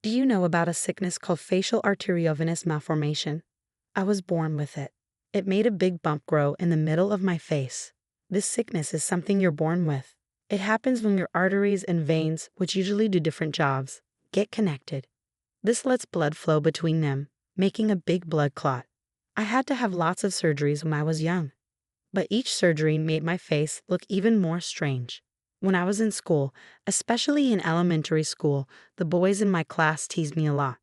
Do you know about a sickness called facial arteriovenous malformation? I was born with it. It made a big bump grow in the middle of my face. This sickness is something you're born with. It happens when your arteries and veins, which usually do different jobs, get connected. This lets blood flow between them, making a big blood clot. I had to have lots of surgeries when I was young, but each surgery made my face look even more strange. When I was in school, especially in elementary school, the boys in my class teased me a lot.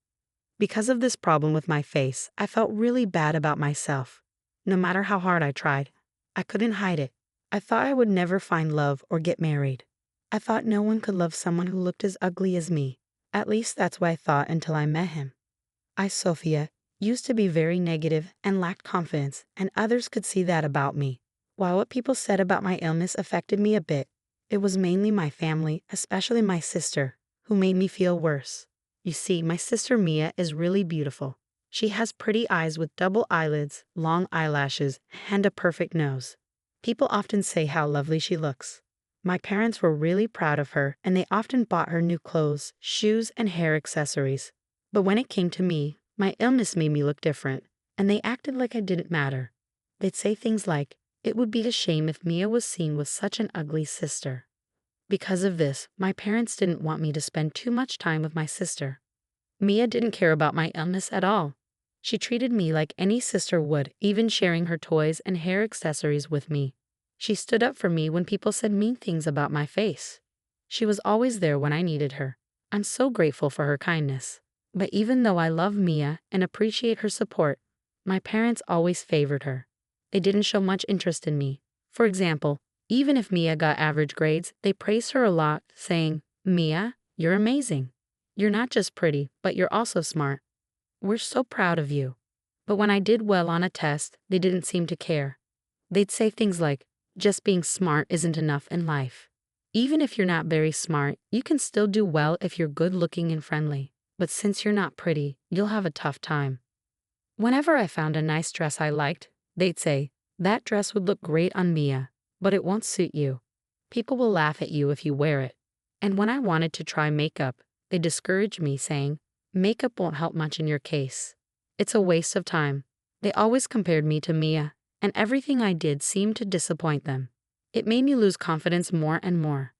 Because of this problem with my face, I felt really bad about myself. No matter how hard I tried, I couldn't hide it. I thought I would never find love or get married. I thought no one could love someone who looked as ugly as me. At least that's what I thought until I met him. Sophia, used to be very negative and lacked confidence, and others could see that about me. While what people said about my illness affected me a bit, it was mainly my family, especially my sister, who made me feel worse. You see, my sister Mia is really beautiful. She has pretty eyes with double eyelids, long eyelashes, and a perfect nose. People often say how lovely she looks. My parents were really proud of her, and they often bought her new clothes, shoes, and hair accessories. But when it came to me, my illness made me look different, and they acted like I didn't matter. They'd say things like, "It would be a shame if Mia was seen with such an ugly sister." Because of this, my parents didn't want me to spend too much time with my sister. Mia didn't care about my illness at all. She treated me like any sister would, even sharing her toys and hair accessories with me. She stood up for me when people said mean things about my face. She was always there when I needed her. I'm so grateful for her kindness. But even though I love Mia and appreciate her support, my parents always favored her. They didn't show much interest in me. For example, even if Mia got average grades, they praised her a lot, saying, "Mia, you're amazing. You're not just pretty, but you're also smart. We're so proud of you." But when I did well on a test, they didn't seem to care. They'd say things like, "Just being smart isn't enough in life. Even if you're not very smart, you can still do well if you're good looking and friendly. But since you're not pretty, you'll have a tough time." Whenever I found a nice dress I liked, they'd say, "That dress would look great on Mia, but it won't suit you. People will laugh at you if you wear it." And when I wanted to try makeup, they discouraged me, saying, "Makeup won't help much in your case. It's a waste of time." They always compared me to Mia, and everything I did seemed to disappoint them. It made me lose confidence more and more.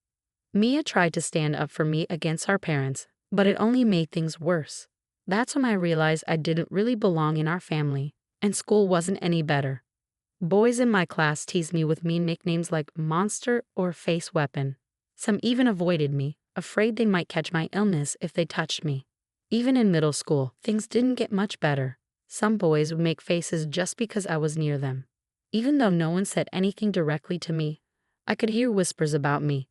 Mia tried to stand up for me against our parents, but it only made things worse. That's when I realized I didn't really belong in our family, and school wasn't any better. Boys in my class teased me with mean nicknames like monster or face weapon. Some even avoided me, afraid they might catch my illness if they touched me. Even in middle school, things didn't get much better. Some boys would make faces just because I was near them. Even though no one said anything directly to me, I could hear whispers about me.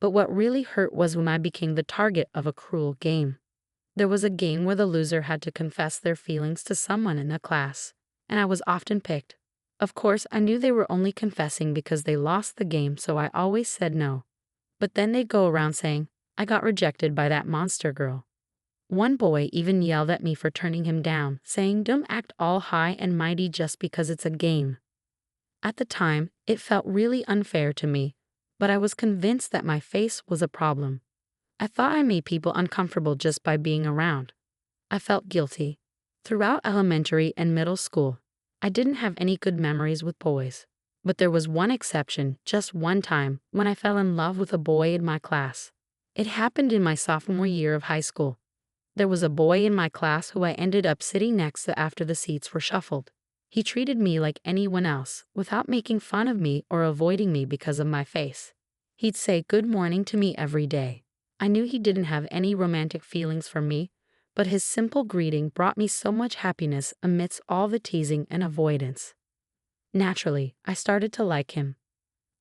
But what really hurt was when I became the target of a cruel game. There was a game where the loser had to confess their feelings to someone in the class, and I was often picked. Of course, I knew they were only confessing because they lost the game, so I always said no. But then they'd go around saying, "I got rejected by that monster girl." One boy even yelled at me for turning him down, saying, "Don't act all high and mighty just because it's a game." At the time, it felt really unfair to me, but I was convinced that my face was a problem. I thought I made people uncomfortable just by being around. I felt guilty. Throughout elementary and middle school, I didn't have any good memories with boys. But there was one exception, just one time, when I fell in love with a boy in my class. It happened in my sophomore year of high school. There was a boy in my class who I ended up sitting next to after the seats were shuffled. He treated me like anyone else, without making fun of me or avoiding me because of my face. He'd say good morning to me every day. I knew he didn't have any romantic feelings for me, but his simple greeting brought me so much happiness amidst all the teasing and avoidance. Naturally, I started to like him.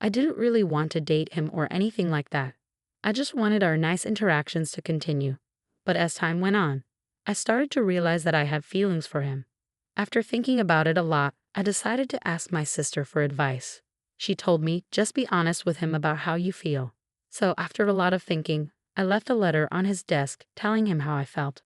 I didn't really want to date him or anything like that. I just wanted our nice interactions to continue. But as time went on, I started to realize that I had feelings for him. After thinking about it a lot, I decided to ask my sister for advice. She told me, "Just be honest with him about how you feel." So after a lot of thinking, I left a letter on his desk telling him how I felt.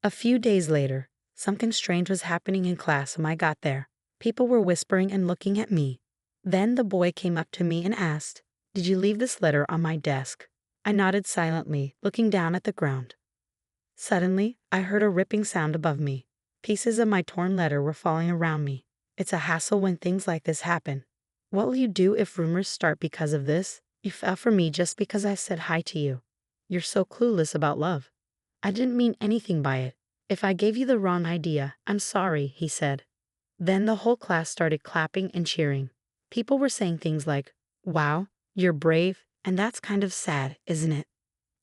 A few days later, something strange was happening in class when I got there. People were whispering and looking at me. Then the boy came up to me and asked, "Did you leave this letter on my desk?" I nodded silently, looking down at the ground. Suddenly, I heard a ripping sound above me. Pieces of my torn letter were falling around me. It's a hassle when things like this happen. What will you do if rumors start because of this? You fell for me just because I said hi to you. You're so clueless about love. I didn't mean anything by it. If I gave you the wrong idea, I'm sorry, he said. Then the whole class started clapping and cheering. People were saying things like, wow, you're brave, and that's kind of sad, isn't it?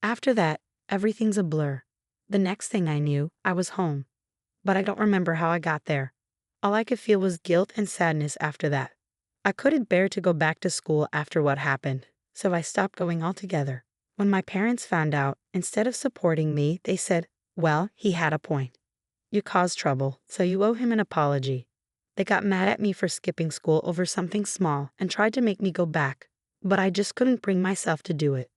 After that, everything's a blur. The next thing I knew, I was home. But I don't remember how I got there. All I could feel was guilt and sadness after that. I couldn't bear to go back to school after what happened, so I stopped going altogether. When my parents found out, instead of supporting me, they said, well, he had a point. You caused trouble, so you owe him an apology. They got mad at me for skipping school over something small and tried to make me go back, but I just couldn't bring myself to do it.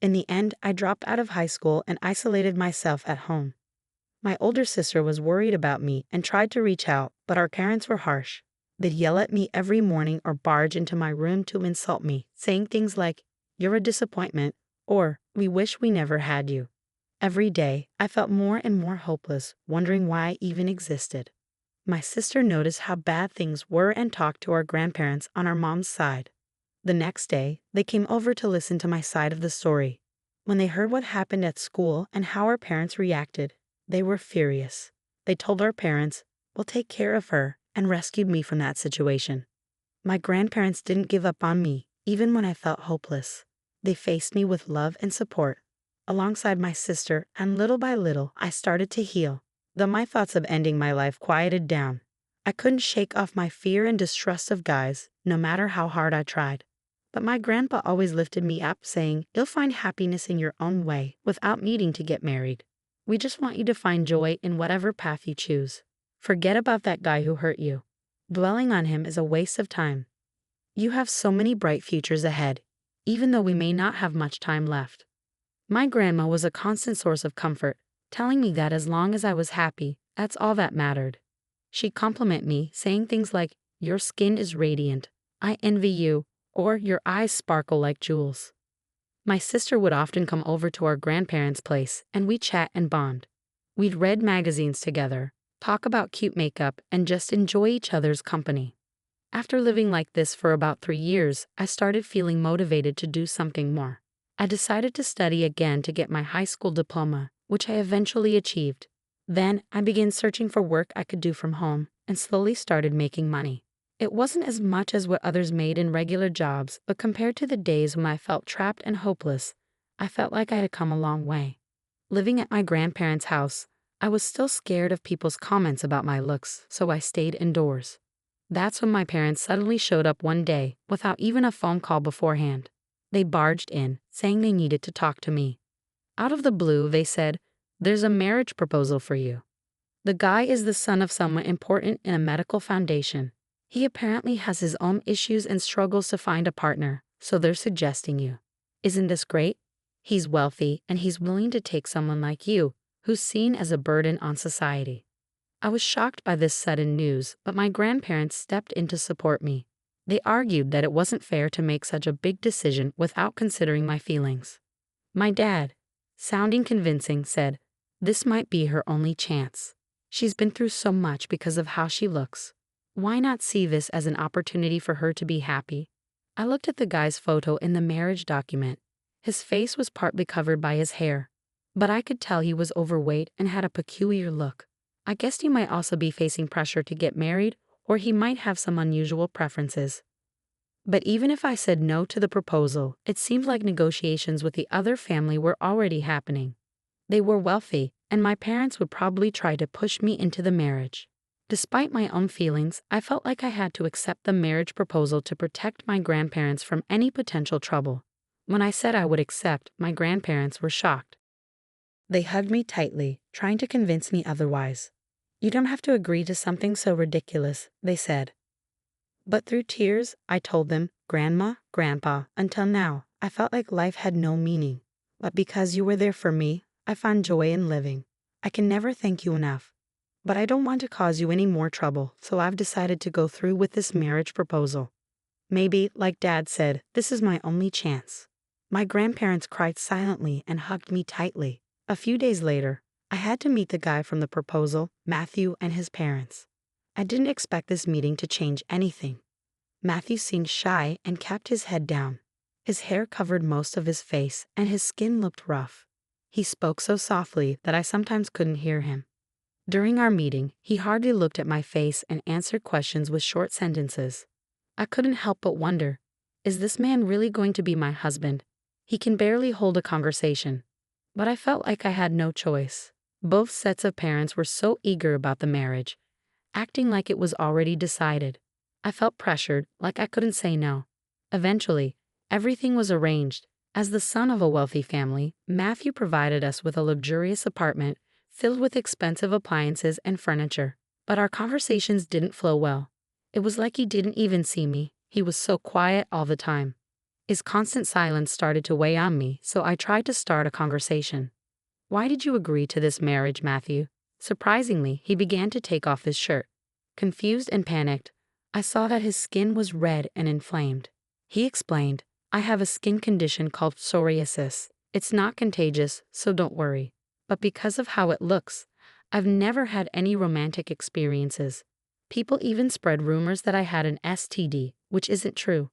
In the end, I dropped out of high school and isolated myself at home. My older sister was worried about me and tried to reach out, but our parents were harsh. They'd yell at me every morning or barge into my room to insult me, saying things like, you're a disappointment, or we wish we never had you. Every day, I felt more and more hopeless, wondering why I even existed. My sister noticed how bad things were and talked to our grandparents on our mom's side. The next day, they came over to listen to my side of the story. When they heard what happened at school and how our parents reacted, they were furious. They told our parents, we'll take care of her, and rescued me from that situation. My grandparents didn't give up on me, even when I felt hopeless. They faced me with love and support. Alongside my sister, and little by little, I started to heal. Though my thoughts of ending my life quieted down, I couldn't shake off my fear and distrust of guys, no matter how hard I tried. But my grandpa always lifted me up, saying, you'll find happiness in your own way, without needing to get married. We just want you to find joy in whatever path you choose. Forget about that guy who hurt you. Dwelling on him is a waste of time. You have so many bright futures ahead, even though we may not have much time left. My grandma was a constant source of comfort, telling me that as long as I was happy, that's all that mattered. She'd compliment me, saying things like, your skin is radiant, I envy you, or your eyes sparkle like jewels. My sister would often come over to our grandparents' place, and we'd chat and bond. We'd read magazines together, talk about cute makeup, and just enjoy each other's company. After living like this for about 3 years, I started feeling motivated to do something more. I decided to study again to get my high school diploma, which I eventually achieved. Then I began searching for work I could do from home, and slowly started making money. It wasn't as much as what others made in regular jobs, but compared to the days when I felt trapped and hopeless, I felt like I had come a long way. Living at my grandparents' house, I was still scared of people's comments about my looks, so I stayed indoors. That's when my parents suddenly showed up one day, without even a phone call beforehand. They barged in, saying they needed to talk to me. Out of the blue, they said, there's a marriage proposal for you. The guy is the son of someone important in a medical foundation. He apparently has his own issues and struggles to find a partner, so they're suggesting you. Isn't this great? He's wealthy, and he's willing to take someone like you, who's seen as a burden on society. I was shocked by this sudden news, but my grandparents stepped in to support me. They argued that it wasn't fair to make such a big decision without considering my feelings. My dad, sounding convincing, said, this might be her only chance. She's been through so much because of how she looks. Why not see this as an opportunity for her to be happy? I looked at the guy's photo in the marriage document. His face was partly covered by his hair, but I could tell he was overweight and had a peculiar look. I guessed he might also be facing pressure to get married, or he might have some unusual preferences. But even if I said no to the proposal, it seemed like negotiations with the other family were already happening. They were wealthy, and my parents would probably try to push me into the marriage. Despite my own feelings, I felt like I had to accept the marriage proposal to protect my grandparents from any potential trouble. When I said I would accept, my grandparents were shocked. They hugged me tightly, trying to convince me otherwise. You don't have to agree to something so ridiculous, they said. But through tears, I told them, Grandma, Grandpa, until now, I felt like life had no meaning. But because you were there for me, I found joy in living. I can never thank you enough. But I don't want to cause you any more trouble, so I've decided to go through with this marriage proposal. Maybe, like Dad said, this is my only chance. My grandparents cried silently and hugged me tightly. A few days later, I had to meet the guy from the proposal, Matthew, and his parents. I didn't expect this meeting to change anything. Matthew seemed shy and kept his head down. His hair covered most of his face, and his skin looked rough. He spoke so softly that I sometimes couldn't hear him. During our meeting, he hardly looked at my face and answered questions with short sentences. I couldn't help but wonder, is this man really going to be my husband? He can barely hold a conversation. But I felt like I had no choice. Both sets of parents were so eager about the marriage, acting like it was already decided. I felt pressured, like I couldn't say no. Eventually, everything was arranged. As the son of a wealthy family, Matthew provided us with a luxurious apartment filled with expensive appliances and furniture. But our conversations didn't flow well. It was like he didn't even see me. He was so quiet all the time. His constant silence started to weigh on me, so I tried to start a conversation. "Why did you agree to this marriage, Matthew?" Surprisingly, he began to take off his shirt. Confused and panicked, I saw that his skin was red and inflamed. He explained, "I have a skin condition called psoriasis. It's not contagious, so don't worry. But because of how it looks, I've never had any romantic experiences. People even spread rumors that I had an STD, which isn't true.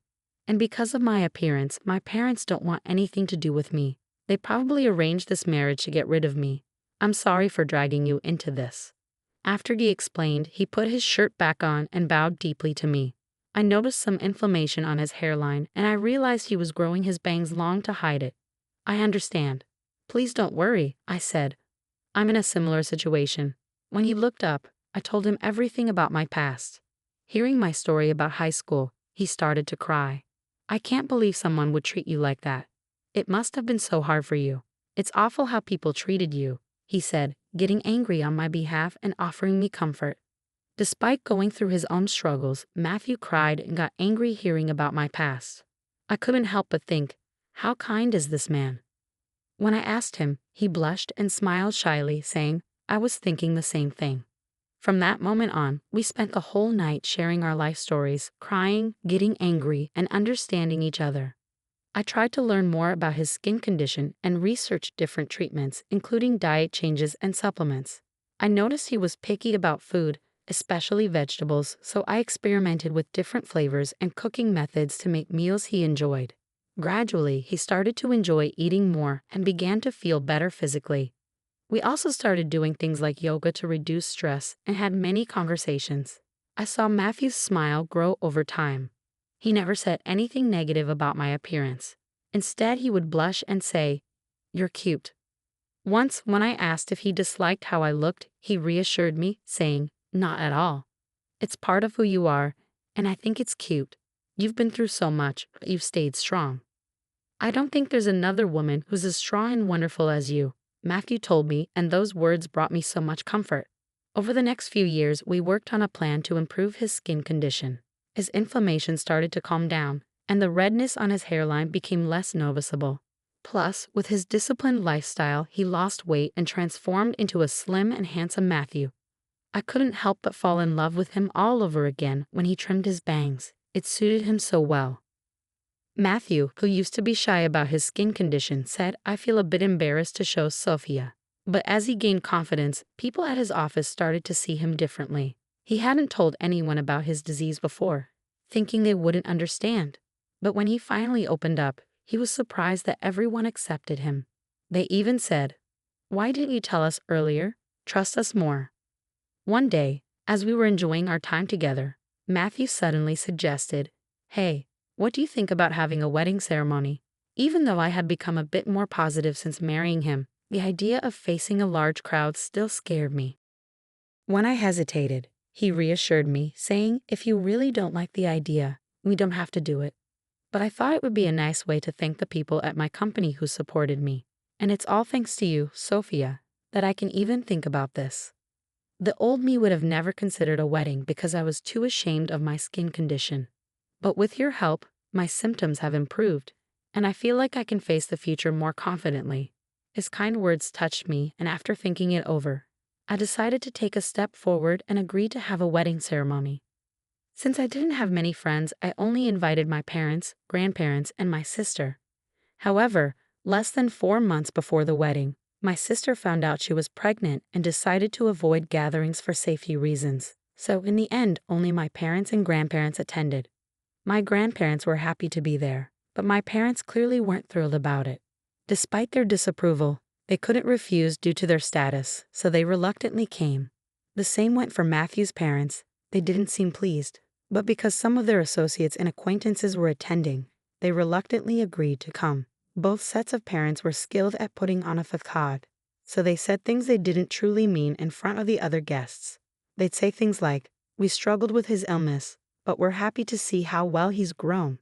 And because of my appearance, my parents don't want anything to do with me. They probably arranged this marriage to get rid of me. I'm sorry for dragging you into this." After he explained, he put his shirt back on and bowed deeply to me. I noticed some inflammation on his hairline, and I realized he was growing his bangs long to hide it. "I understand. Please don't worry," I said. "I'm in a similar situation." When he looked up, I told him everything about my past. Hearing my story about high school, he started to cry. "I can't believe someone would treat you like that. It must have been so hard for you. It's awful how people treated you," he said, getting angry on my behalf and offering me comfort. Despite going through his own struggles, Matthew cried and got angry hearing about my past. I couldn't help but think, how kind is this man? When I asked him, he blushed and smiled shyly, saying, "I was thinking the same thing." From that moment on, we spent the whole night sharing our life stories, crying, getting angry, and understanding each other. I tried to learn more about his skin condition and researched different treatments, including diet changes and supplements. I noticed he was picky about food, especially vegetables, so I experimented with different flavors and cooking methods to make meals he enjoyed. Gradually, he started to enjoy eating more and began to feel better physically. We also started doing things like yoga to reduce stress and had many conversations. I saw Matthew's smile grow over time. He never said anything negative about my appearance. Instead, he would blush and say, "You're cute." Once, when I asked if he disliked how I looked, he reassured me, saying, "Not at all. It's part of who you are, and I think it's cute. You've been through so much, but you've stayed strong." "I don't think there's another woman who's as strong and wonderful as you," Matthew told me, and those words brought me so much comfort. Over the next few years, we worked on a plan to improve his skin condition. His inflammation started to calm down, and the redness on his hairline became less noticeable. Plus, with his disciplined lifestyle, he lost weight and transformed into a slim and handsome Matthew. I couldn't help but fall in love with him all over again when he trimmed his bangs. It suited him so well. Matthew, who used to be shy about his skin condition, said, "I feel a bit embarrassed to show Sophia." But as he gained confidence, people at his office started to see him differently. He hadn't told anyone about his disease before, thinking they wouldn't understand. But when he finally opened up, he was surprised that everyone accepted him. They even said, "Why didn't you tell us earlier? Trust us more." One day, as we were enjoying our time together, Matthew suddenly suggested, "Hey, what do you think about having a wedding ceremony?" Even though I had become a bit more positive since marrying him, the idea of facing a large crowd still scared me. When I hesitated, he reassured me, saying, "If you really don't like the idea, we don't have to do it." But I thought it would be a nice way to thank the people at my company who supported me. And it's all thanks to you, Sophia, that I can even think about this. The old me would have never considered a wedding because I was too ashamed of my skin condition. But with your help, my symptoms have improved, and I feel like I can face the future more confidently. His kind words touched me, and after thinking it over, I decided to take a step forward and agree to have a wedding ceremony. Since I didn't have many friends, I only invited my parents, grandparents, and my sister. However, less than 4 months before the wedding, My sister found out she was pregnant and decided to avoid gatherings for safety reasons. So in the end, only my parents and grandparents attended. My grandparents were happy to be there, but my parents clearly weren't thrilled about it. Despite their disapproval, they couldn't refuse due to their status, so they reluctantly came. The same went for Matthew's parents. They didn't seem pleased, but because some of their associates and acquaintances were attending, they reluctantly agreed to come. Both sets of parents were skilled at putting on a facade, so they said things they didn't truly mean in front of the other guests. They'd say things like, "We struggled with his illness, but we're happy to see how well he's grown."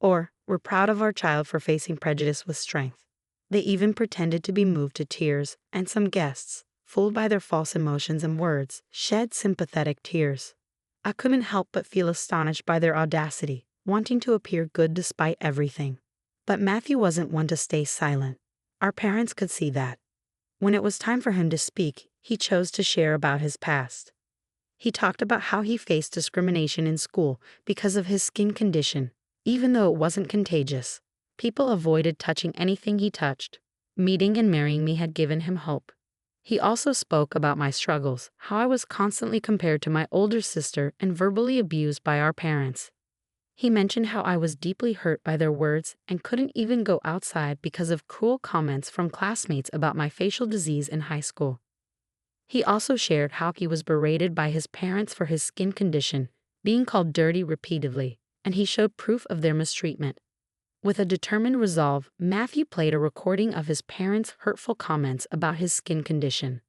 Or, "We're proud of our child for facing prejudice with strength." They even pretended to be moved to tears, and some guests, fooled by their false emotions and words, shed sympathetic tears. I couldn't help but feel astonished by their audacity, wanting to appear good despite everything. But Matthew wasn't one to stay silent. Our parents could see that. When it was time for him to speak, he chose to share about his past. He talked about how he faced discrimination in school because of his skin condition. Even though it wasn't contagious, people avoided touching anything he touched. Meeting and marrying me had given him hope. He also spoke about my struggles, how I was constantly compared to my older sister and verbally abused by our parents. He mentioned how I was deeply hurt by their words and couldn't even go outside because of cruel comments from classmates about my facial disease in high school. He also shared how he was berated by his parents for his skin condition, being called dirty repeatedly, and he showed proof of their mistreatment. With a determined resolve, Matthew played a recording of his parents' hurtful comments about his skin condition.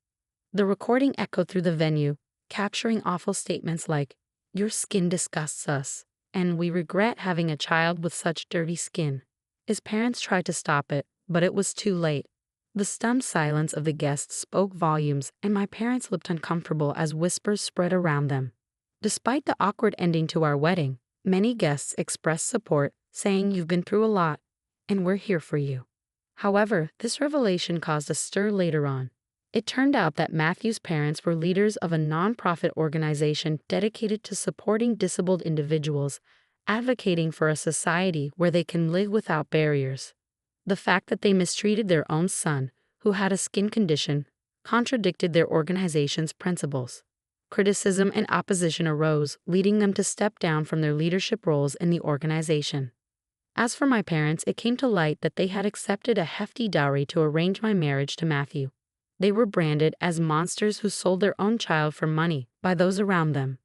The recording echoed through the venue, capturing awful statements like, "Your skin disgusts us," and "We regret having a child with such dirty skin." His parents tried to stop it, but it was too late. The stunned silence of the guests spoke volumes, and my parents looked uncomfortable as whispers spread around them. Despite the awkward ending to our wedding, many guests expressed support, saying, "You've been through a lot, and we're here for you." However, this revelation caused a stir later on. It turned out that Matthew's parents were leaders of a nonprofit organization dedicated to supporting disabled individuals, advocating for a society where they can live without barriers. The fact that they mistreated their own son, who had a skin condition, contradicted their organization's principles. Criticism and opposition arose, leading them to step down from their leadership roles in the organization. As for my parents, it came to light that they had accepted a hefty dowry to arrange my marriage to Matthew. They were branded as monsters who sold their own child for money by those around them.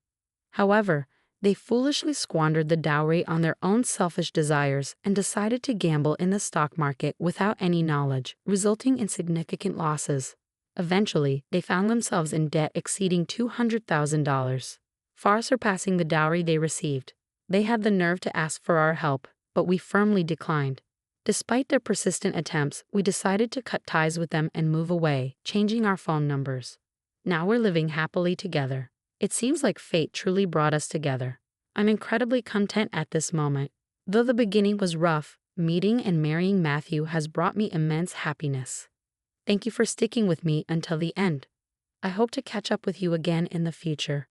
However, they foolishly squandered the dowry on their own selfish desires and decided to gamble in the stock market without any knowledge, resulting in significant losses. Eventually, they found themselves in debt exceeding $200,000, far surpassing the dowry they received. They had the nerve to ask for our help, but we firmly declined. Despite their persistent attempts, we decided to cut ties with them and move away, changing our phone numbers. Now we're living happily together. It seems like fate truly brought us together. I'm incredibly content at this moment. Though the beginning was rough, meeting and marrying Matthew has brought me immense happiness. Thank you for sticking with me until the end. I hope to catch up with you again in the future.